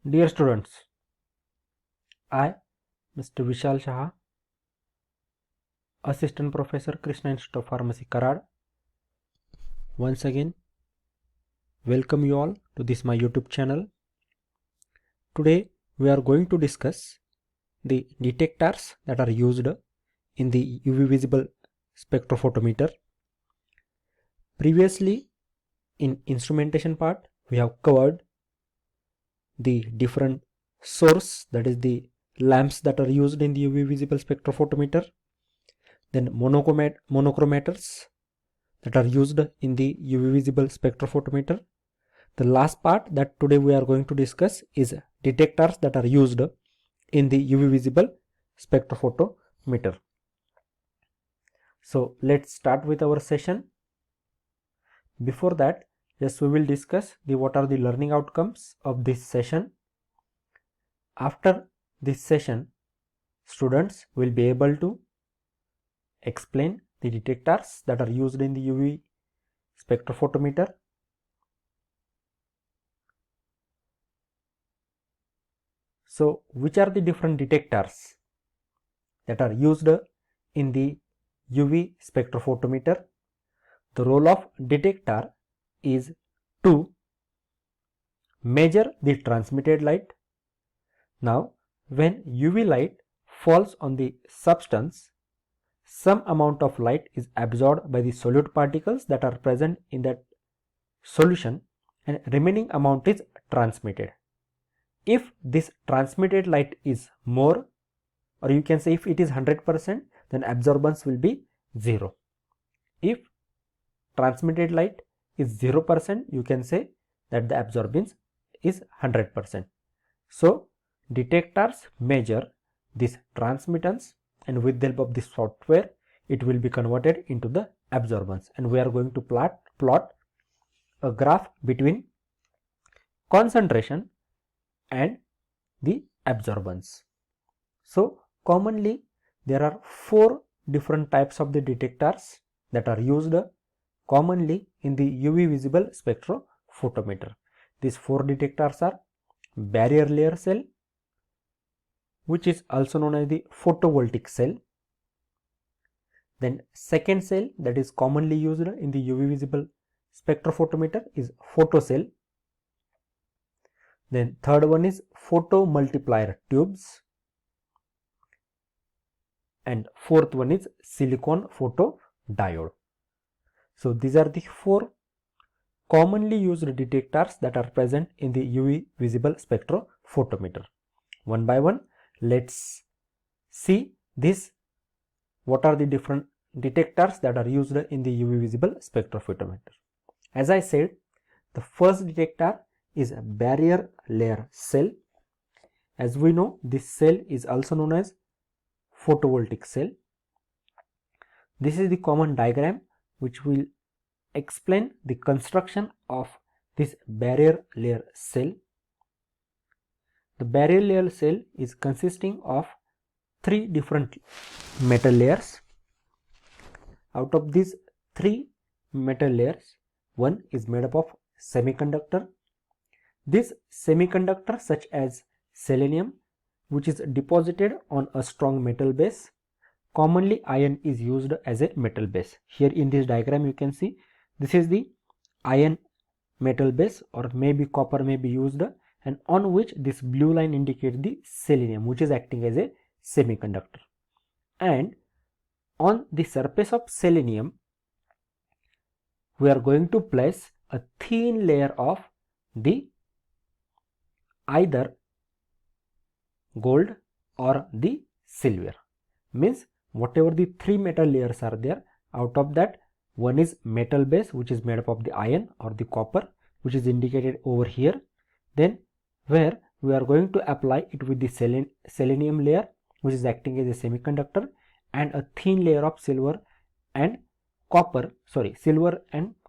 Dear students, I, Mr. Vishal Shah, Assistant Professor, Krishna Institute of Pharmacy, Karad, once again welcome you all to this my YouTube channel. Today we are going to discuss the detectors that are used in the UV visible spectrophotometer. Previously in instrumentation part we have covered the different source, that is the lamps that are used in the UV visible spectrophotometer, then monochromators that are used in the UV visible spectrophotometer. The last part that today we are going to discuss is detectors that are used in the UV visible spectrophotometer. So let's start with our session. Before that, yes, we will discuss what are the learning outcomes of this session. After this session, students will be able to explain the detectors that are used in the UV spectrophotometer. So which are the different detectors that are used in the UV spectrophotometer? The role of detector is to measure the transmitted light. Now, when UV light falls on the substance, some amount of light is absorbed by the solute particles that are present in that solution, and remaining amount is transmitted. If this transmitted light is more, or you can say if it is 100%, then absorbance will be 0. If transmitted light is 0%, you can say that the absorbance is 100%. So detectors measure this transmittance, and with the help of this software it will be converted into the absorbance, and we are going to plot a graph between concentration and the absorbance. So commonly there are 4 different types of the detectors that are used commonly in the UV visible spectrophotometer. These 4 detectors are barrier layer cell, which is also known as the photovoltaic cell. Then second cell that is commonly used in the UV visible spectrophotometer is photocell. Then third one is photomultiplier tubes, and fourth one is silicon photodiode. So these are the 4 commonly used detectors that are present in the UV visible spectrophotometer. One by one, let's see this. What are the different detectors that are used in the UV visible spectrophotometer? As I said, the first detector is a barrier layer cell. As we know, this cell is also known as photovoltaic cell. This is the common diagram which will explain the construction of this barrier layer cell. The barrier layer cell is consisting of 3 different metal layers. Out of these 3 metal layers, one is made up of semiconductor. This semiconductor, such as selenium, which is deposited on a strong metal base. Commonly iron is used as a metal base. Here in this diagram you can see this is the iron metal base, or maybe copper may be used, and on which this blue line indicates the selenium, which is acting as a semiconductor. And on the surface of selenium we are going to place a thin layer of the either gold or the silver. Means whatever the 3 metal layers are there, out of that one is metal base, which is made up of the iron or the copper, which is indicated over here. Then where we are going to apply it with the selenium layer, which is acting as a semiconductor, and a thin layer of silver and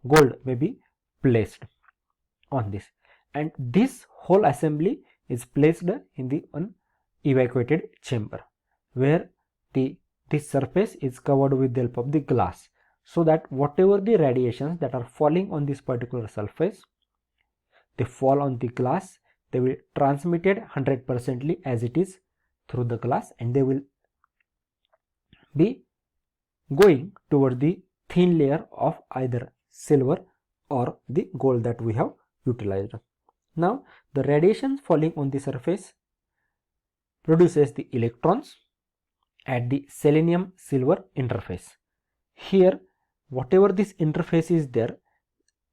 gold may be placed on this, and this whole assembly is placed in the evacuated chamber, where this surface is covered with the help of the glass, so that whatever the radiations that are falling on this particular surface, they fall on the glass, they will transmitted 100% as it is through the glass, and they will be going toward the thin layer of either silver or the gold that we have utilized. Now the radiation falling on the surface produces the electrons at the selenium silver interface. Here whatever this interface is there,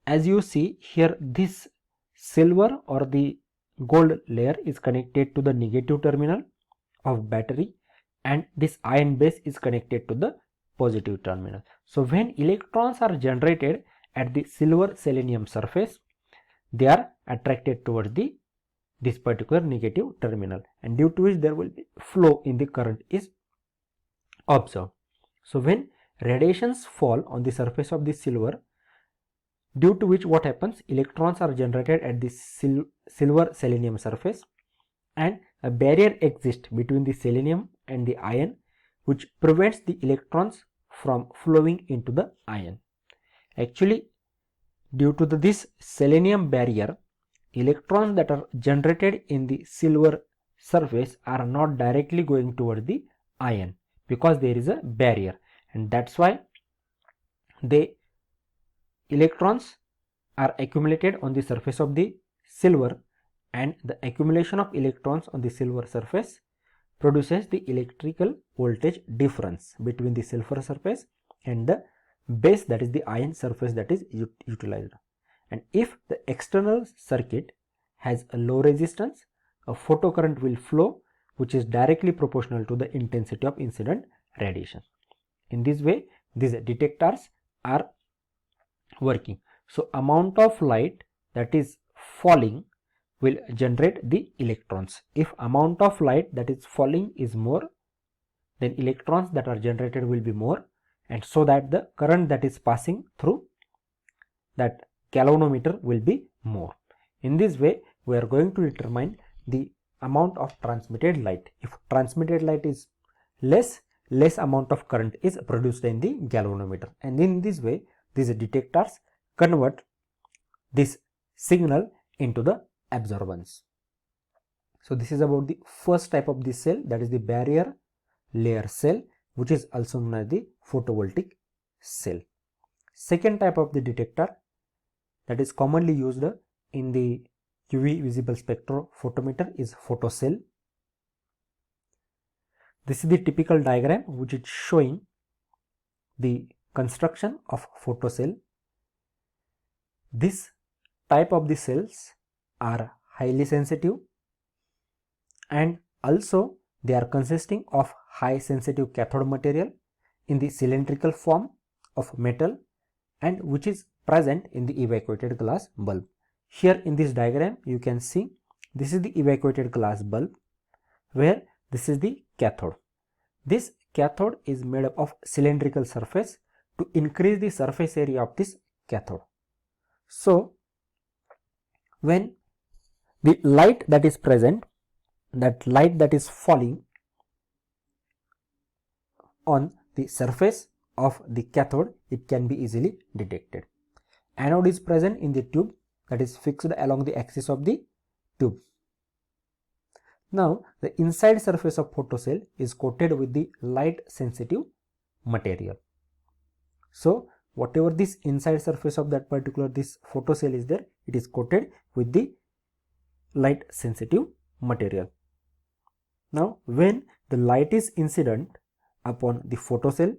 as you see here, this silver or the gold layer is connected to the negative terminal of battery, and this ion base is connected to the positive terminal. So when electrons are generated at the silver selenium surface, they are attracted towards this particular negative terminal, and due to which there will be flow in the current is observed. So when radiations fall on the surface of the silver, due to which what happens, electrons are generated at the silver selenium surface, and a barrier exists between the selenium and the ion, which prevents the electrons from flowing into the ion. Actually, due to this selenium barrier, electrons that are generated in the silver surface are not directly going toward the ion, because there is a barrier, and that's why the electrons are accumulated on the surface of the silver, and the accumulation of electrons on the silver surface produces the electrical voltage difference between the silver surface and the base, that is the ion surface, that is utilized. And if the external circuit has a low resistance, a photocurrent will flow, which is directly proportional to the intensity of incident radiation. In this way, these detectors are working. So amount of light that is falling will generate the electrons. If amount of light that is falling is more, then electrons that are generated will be more, and so that the current that is passing through that galvanometer will be more. In this way, we are going to determine the amount of transmitted light. If transmitted light is less amount of current is produced in the galvanometer, and in this way these detectors convert this signal into the absorbance. So this is about the first type of the cell, that is the barrier layer cell, which is also known as the photovoltaic cell. Second type of the detector that is commonly used in the UV visible spectrophotometer is photocell. This is the typical diagram which is showing the construction of photocell. This type of the cells are highly sensitive, and also they are consisting of high sensitive cathode material in the cylindrical form of metal, and which is present in the evacuated glass bulb. Here in this diagram you can see this is the evacuated glass bulb, where this is the cathode. This cathode is made up of cylindrical surface to increase the surface area of this cathode. So when the light that is present, that light that is falling on the surface of the cathode, it can be easily detected. Anode is present in the tube that is fixed along the axis of the tube. Now the inside surface of photocell is coated with the light sensitive material. So whatever this inside surface of that particular this photocell is there, it is coated with the light sensitive material. Now when the light is incident upon the photocell,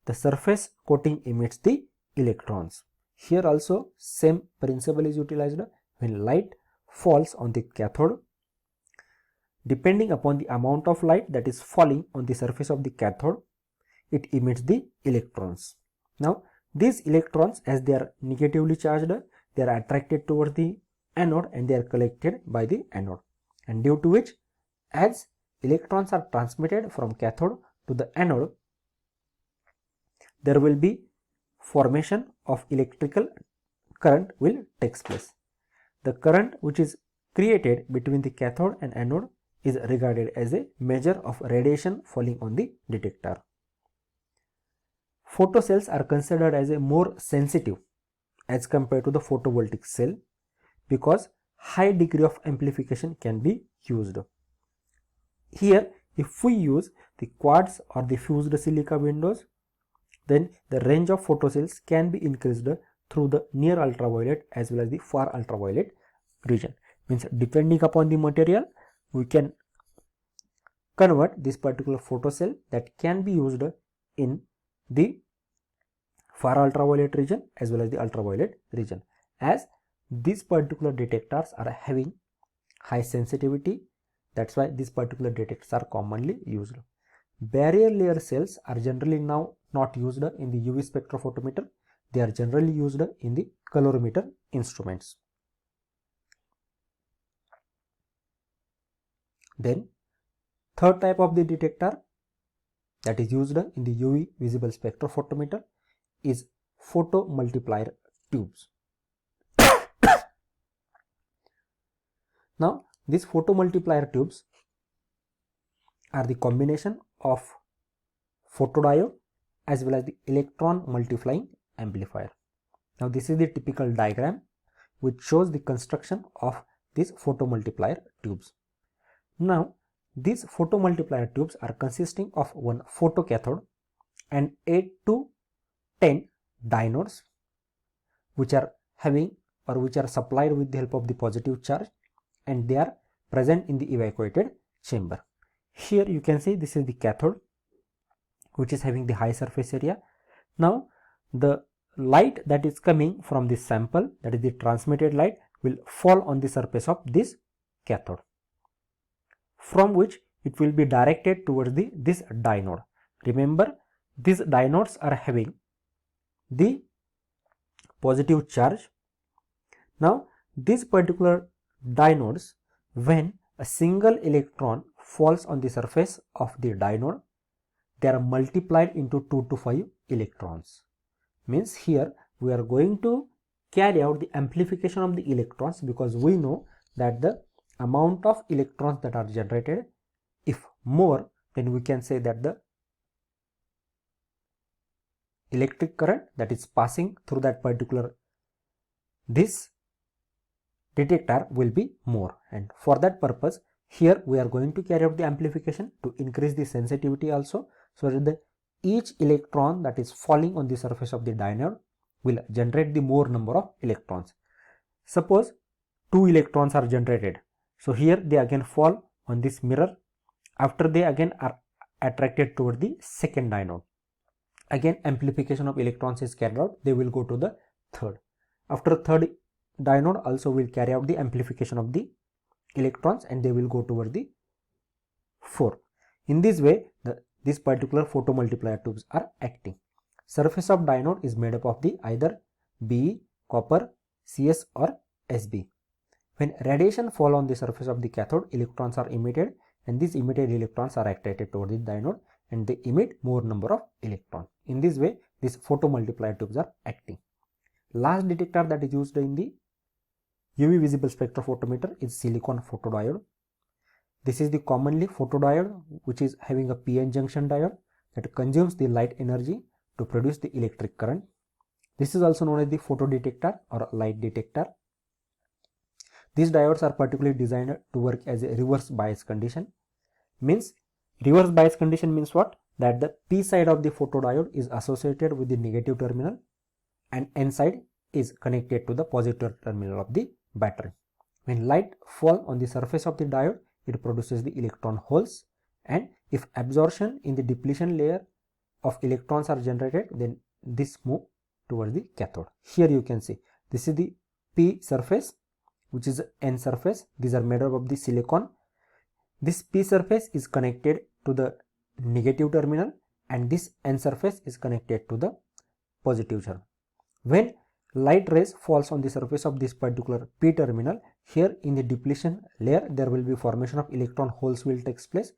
the surface coating emits the electrons. Here also same principle is utilized. When light falls on the cathode, depending upon the amount of light that is falling on the surface of the cathode, it emits the electrons. Now these electrons, as they are negatively charged, they are attracted towards the anode and they are collected by the anode, and due to which, as electrons are transmitted from cathode to the anode, there will be formation of electrical current will takes place. The current which is created between the cathode and anode is regarded as a measure of radiation falling on the detector. Photocells are considered as a more sensitive as compared to the photovoltaic cell, because high degree of amplification can be used. Here, if we use the quartz or the fused silica windows, then the range of photocells can be increased through the near ultraviolet as well as the far ultraviolet region. Means depending upon the material, we can convert this particular photocell that can be used in the far ultraviolet region as well as the ultraviolet region, as these particular detectors are having high sensitivity. That's why these particular detectors are commonly used. Barrier layer cells are generally now not used in the UV spectrophotometer. They are generally used in the colorimeter instruments. Then third type of the detector that is used in the UV visible spectrophotometer is photomultiplier tubes. Now, these photomultiplier tubes are the combination of photodiode as well as the electron multiplying amplifier. Now, this is the typical diagram which shows the construction of these photomultiplier tubes. Now, these photomultiplier tubes are consisting of one photocathode and 8 to 10 diodes, which are having or which are supplied with the help of the positive charge, and they are present in the evacuated chamber. Here you can see this is the cathode, which is having the high surface area. Now, the light that is coming from this sample, that is the transmitted light, will fall on the surface of this cathode, from which it will be directed towards this dionode. Remember, these diodes are having the positive charge. Now, these particular diodes, when a single electron falls on the surface of the diode, they are multiplied into 2 to 5 electrons. Means here we are going to carry out the amplification of the electrons, because we know that the amount of electrons that are generated, if more, then we can say that the electric current that is passing through that particular this detector will be more, and for that purpose here we are going to carry out the amplification to increase the sensitivity also, so that each electron that is falling on the surface of the diode will generate the more number of electrons. Suppose 2 electrons are generated, so here they again fall on this mirror. After they again are attracted toward the second diode, again amplification of electrons is carried out, they will go to the third. After third diode also will carry out the amplification of the electrons, and they will go toward the fourth. In this way, this particular photomultiplier tubes are acting. Surface of diode is made up of the either Be, copper, Cs or Sb. When radiation fall on the surface of the cathode, electrons are emitted, and these emitted electrons are attracted toward the diode, and they emit more number of electrons. In this way, these photomultiplier tubes are acting. Last detector that is used in the UV visible spectrophotometer is silicon photodiode. This is the commonly photodiode which is having a PN junction diode that consumes the light energy to produce the electric current. This is also known as the photodetector or light detector. These diodes are particularly designed to work as a reverse bias condition. Means reverse bias condition means what? That the P side of the photodiode is associated with the negative terminal and N side is connected to the positive terminal of the battery. When light falls on the surface of the diode, it produces the electron holes, and if absorption in the depletion layer of electrons are generated, then this move towards the cathode. Here you can see this is the P surface, which is N surface. These are made up of the silicon. This P surface is connected to the negative terminal, and this N surface is connected to the positive terminal. When light rays falls on the surface of this particular P terminal, here in the depletion layer there will be formation of electron holes will take place,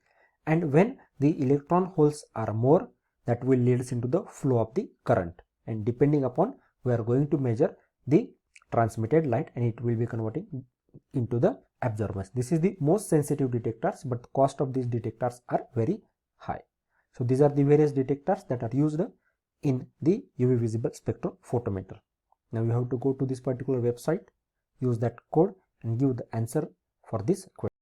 and when the electron holes are more, that will leads into the flow of the current, and depending upon we are going to measure the transmitted light, and it will be converting into the absorbance. This is the most sensitive detectors, but the cost of these detectors are very high. So these are the various detectors that are used in the UV visible spectrophotometer. Now you have to go to this particular website, use that code, and give the answer for this question.